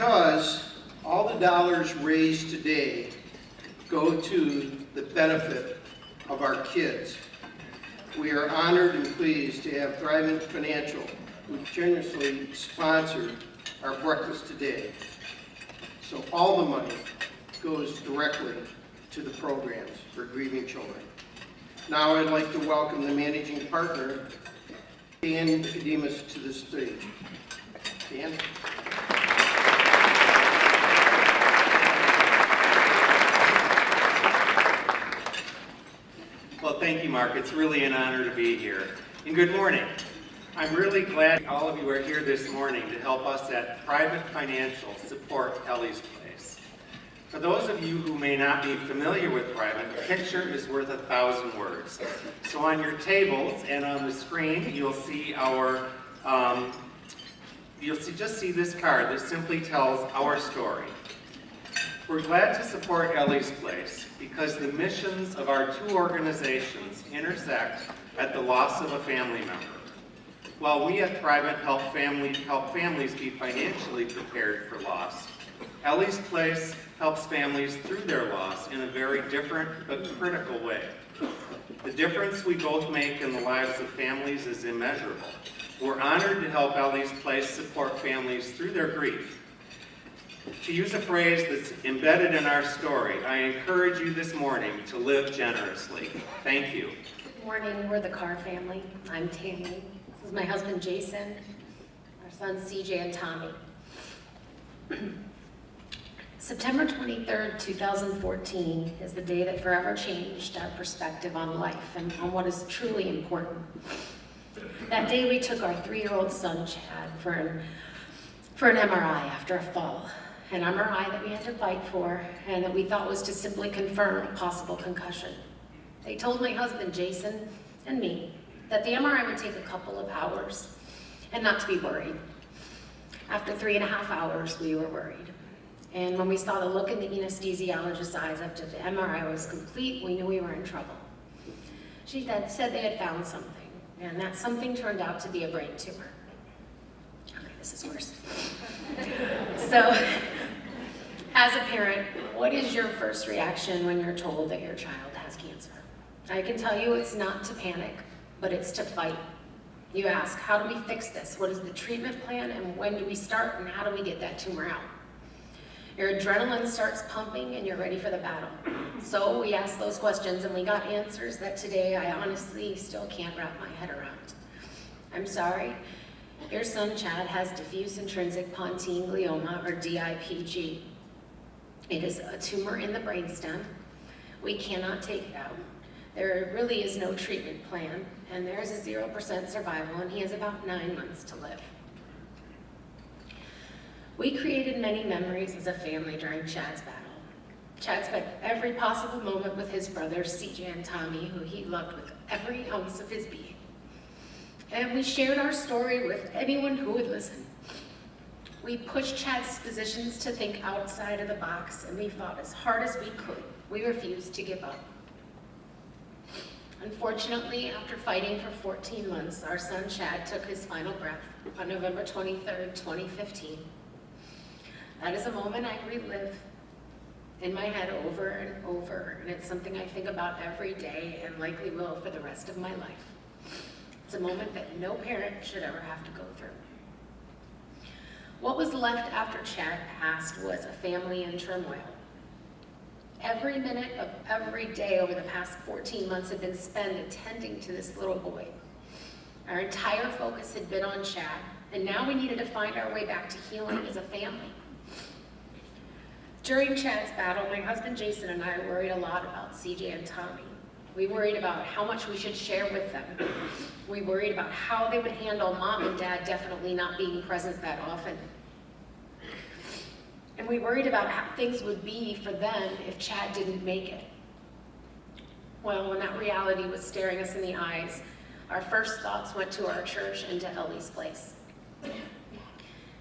because all the dollars raised today go to the benefit of our kids, we are honored and pleased to have Thrivent Financial, who generously sponsored our breakfast today. So all the money goes directly to the programs for grieving children. Now I'd like to welcome the managing partner, Dan Nickodemus, to the stage. Dan? Well, thank you, Mark. It's really an honor to be here. And good morning. I'm really glad all of you are here this morning to help us at Thrivent Financial support Ellie's Place. For those of you who may not be familiar with Thrivent, a picture is worth 1,000 words. So on your tables and on the screen, you'll see our, just see this card that simply tells our story. We're glad to support Ellie's Place because the missions of our two organizations intersect at the loss of a family member. While we at Thrivent help families be financially prepared for loss, Ellie's Place helps families through their loss in a very different but critical way. The difference we both make in the lives of families is immeasurable. We're honored to help Ellie's Place support families through their grief. To use a phrase that's embedded in our story, I encourage you this morning to live generously. Thank you. Good morning, we're the Carr family. I'm Tammy. This is my husband Jason, our sons CJ and Tommy. September 23rd, 2014 is the day that forever changed our perspective on life and on what is truly important. That day we took our 3-year-old son Chad for an MRI after a fall. An MRI that we had to fight for and that we thought was to simply confirm a possible concussion. They told my husband Jason and me that the MRI would take a couple of hours and not to be worried. After 3.5 hours, we were worried. And when we saw the look in the anesthesiologist's eyes after the MRI was complete, we knew we were in trouble. She said they had found something, and that something turned out to be a brain tumor. Okay, this is worse. So, as a parent, what is your first reaction when you're told that your child has cancer? I can tell you it's not to panic, but it's to fight. You ask, how do we fix this? What is the treatment plan, and when do we start, and how do we get that tumor out? Your adrenaline starts pumping, and you're ready for the battle. So we asked those questions, and we got answers that today I honestly still can't wrap my head around. I'm sorry. Your son Chad has diffuse intrinsic pontine glioma, or DIPG. It is a tumor in the brainstem. We cannot take it out. There really is no treatment plan, and there is a 0% survival, and he has about 9 months to live. We created many memories as a family during Chad's battle. Chad spent every possible moment with his brothers, CJ and Tommy, who he loved with every ounce of his being. And we shared our story with anyone who would listen. We pushed Chad's physicians to think outside of the box, and we fought as hard as we could. We refused to give up. Unfortunately, after fighting for 14 months, our son Chad took his final breath on November 23rd, 2015. That is a moment I relive in my head over and over, and it's something I think about every day and likely will for the rest of my life. It's a moment that no parent should ever have to go through. What was left after Chad passed was a family in turmoil. Every minute of every day over the past 14 months had been spent attending to this little boy. Our entire focus had been on Chad, and now we needed to find our way back to healing as a family. During Chad's battle, my husband Jason and I worried a lot about CJ and Tommy. We worried about how much we should share with them. We worried about how they would handle Mom and Dad definitely not being present that often. And we worried about how things would be for them if Chad didn't make it. Well, when that reality was staring us in the eyes, our first thoughts went to our church and to Ellie's Place.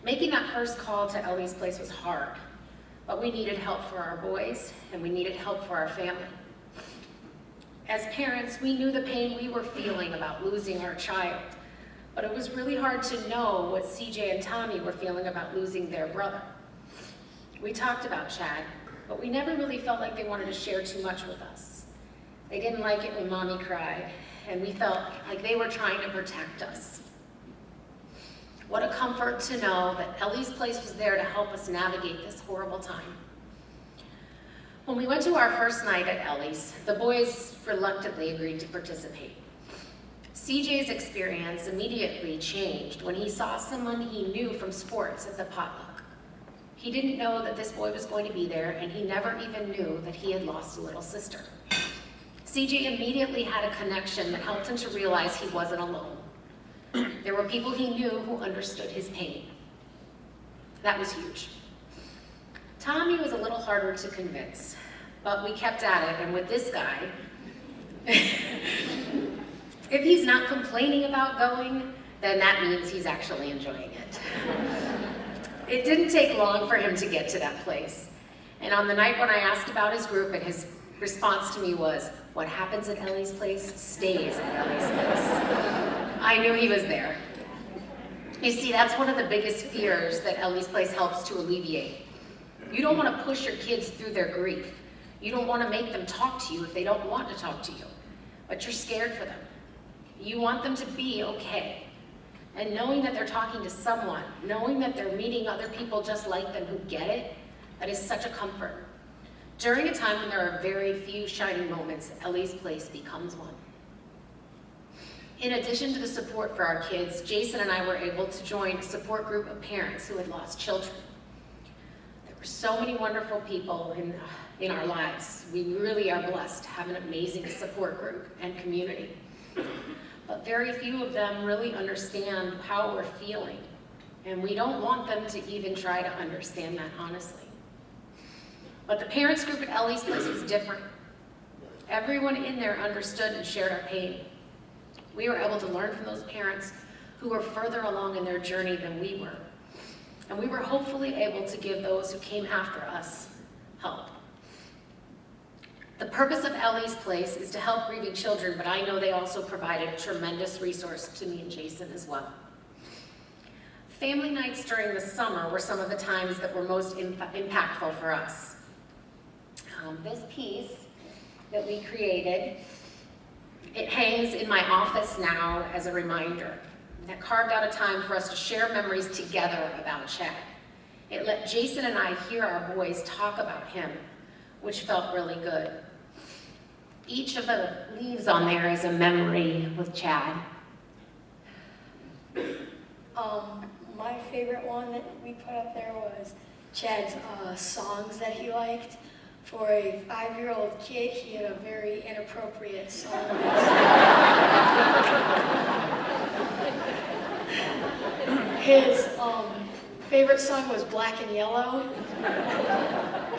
Making that first call to Ellie's Place was hard, but we needed help for our boys, and we needed help for our family. As parents, we knew the pain we were feeling about losing our child, but it was really hard to know what CJ and Tommy were feeling about losing their brother. We talked about Chad, but we never really felt like they wanted to share too much with us. They didn't like it when Mommy cried, and we felt like they were trying to protect us. What a comfort to know that Ellie's Place was there to help us navigate this horrible time. When we went to our first night at Ellie's, the boys reluctantly agreed to participate. CJ's experience immediately changed when he saw someone he knew from sports at the potluck. He didn't know that this boy was going to be there, and he never even knew that he had lost a little sister. CJ immediately had a connection that helped him to realize he wasn't alone. There were people he knew who understood his pain. That was huge. Tommy was a little harder to convince, but we kept at it, and with this guy, if he's not complaining about going, then that means he's actually enjoying it. It didn't take long for him to get to that place. And on the night when I asked about his group, and his response to me was, "What happens at Ellie's Place stays at Ellie's Place." I knew he was there. You see, that's one of the biggest fears that Ellie's Place helps to alleviate. You don't want to push your kids through their grief. You don't want to make them talk to you if they don't want to talk to you. But you're scared for them. You want them to be okay. And knowing that they're talking to someone, knowing that they're meeting other people just like them who get it, that is such a comfort. During a time when there are very few shining moments, Ellie's Place becomes one. In addition to the support for our kids, Jason and I were able to join a support group of parents who had lost children. There were so many wonderful people in our lives. We really are blessed to have an amazing support group and community. But very few of them really understand how we're feeling. And we don't want them to even try to understand that, honestly. But the parents group at Ellie's Place was different. Everyone in there understood and shared our pain. We were able to learn from those parents who were further along in their journey than we were. And we were hopefully able to give those who came after us help. The purpose of Ellie's Place is to help grieving children, but I know they also provided a tremendous resource to me and Jason as well. Family nights during the summer were some of the times that were most impactful for us. This piece that we created, it hangs in my office now as a reminder. That carved out a time for us to share memories together about Chad. It let Jason and I hear our boys talk about him, which felt really good. Each of the leaves on there is a memory with Chad. My favorite one that we put up there was Chad's songs that he liked. For a 5-year-old kid, he had a very inappropriate song list. His favorite song was Black and Yellow,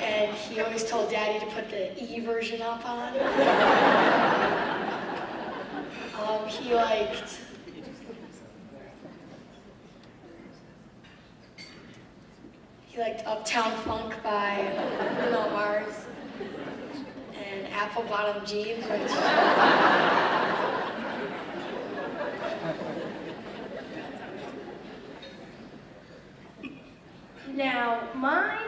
and he always told Daddy to put the E version up on. He liked Uptown Funk by Bruno Mars and Apple Bottom Jeans, which now, mine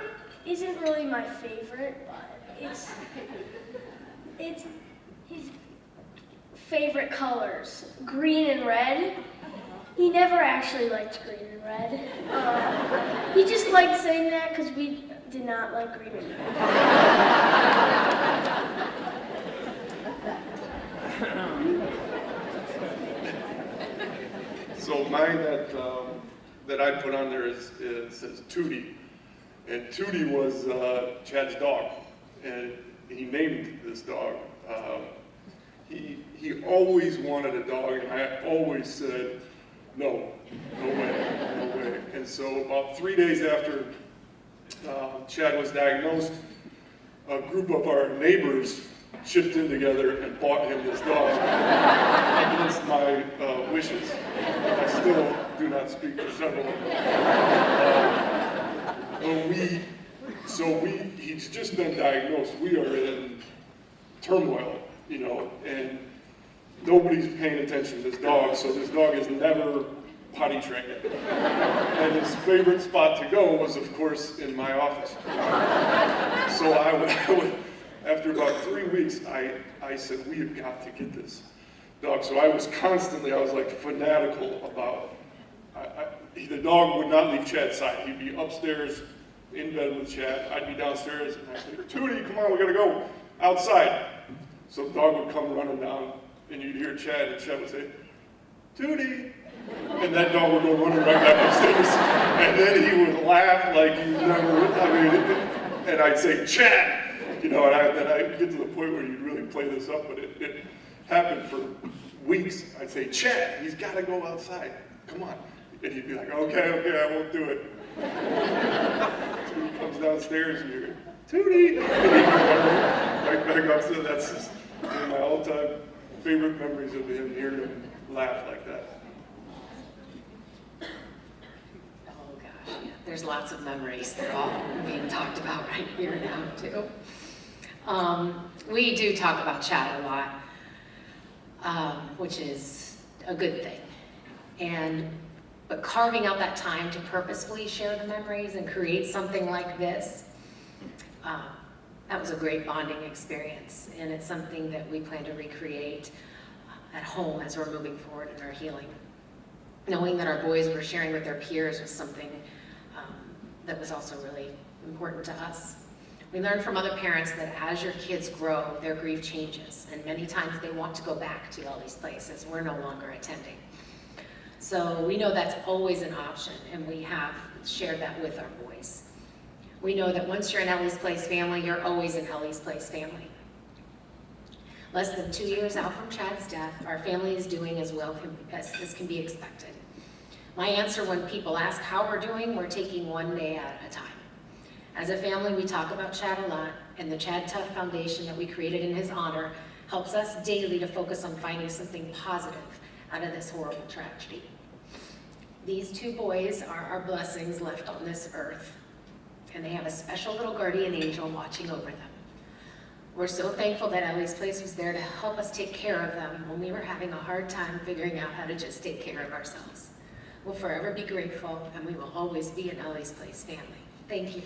isn't really my favorite, but it's his favorite colors, green and red. He never actually liked green and red. He just liked saying that because we did not like green and red. So mine that I put on there says Tootie, and Tootie was Chad's dog, and he named this dog. He always wanted a dog, and I always said, no way. And so about 3 days after Chad was diagnosed, a group of our neighbors chipped in together and bought him this dog against my wishes. I still do not speak for several of them. He's just been diagnosed. We are in turmoil, and nobody's paying attention to this dog, so this dog has never potty train it. And his favorite spot to go was, of course, in my office. So after about 3 weeks, I said, we have got to get this dog. So I was like fanatical about, the dog would not leave Chad's side. He'd be upstairs in bed with Chad. I'd be downstairs, and I'd say, Tootie, come on, we gotta go outside. So the dog would come running down, and you'd hear Chad, and Chad would say, Tootie. And that dog would go running right back upstairs. And then he would laugh like you never, and I'd say, Chad! You know, and then I'd get to the point where you'd really play this up, but it happened for weeks. I'd say, Chad, he's gotta go outside. Come on. And he'd be like, okay, I won't do it. So he comes downstairs and you're, Tootie! And he'd go right back upstairs. That's just one of my all-time favorite memories of him, hearing him laugh like that. Oh gosh, yeah. There's lots of memories. They're all being talked about right here now too. We do talk about Chad a lot, which is a good thing. But carving out that time to purposefully share the memories and create something like this, that was a great bonding experience. And it's something that we plan to recreate at home as we're moving forward in our healing. Knowing that our boys were sharing with their peers was something that was also really important to us. We learned from other parents that as your kids grow, their grief changes, and many times they want to go back to all these places we're no longer attending. So we know that's always an option, and we have shared that with our boys. We know that once you're an Ellie's Place family, you're always an Ellie's Place family. Less than 2 years out from Chad's death, our family is doing as well as can be expected. My answer when people ask how we're doing, we're taking one day at a time. As a family, we talk about Chad a lot, and the Chad Tough Foundation that we created in his honor helps us daily to focus on finding something positive out of this horrible tragedy. These 2 boys are our blessings left on this earth, and they have a special little guardian angel watching over them. We're so thankful that Ellie's Place was there to help us take care of them when we were having a hard time figuring out how to just take care of ourselves. We'll forever be grateful, and we will always be an Ellie's Place family. Thank you.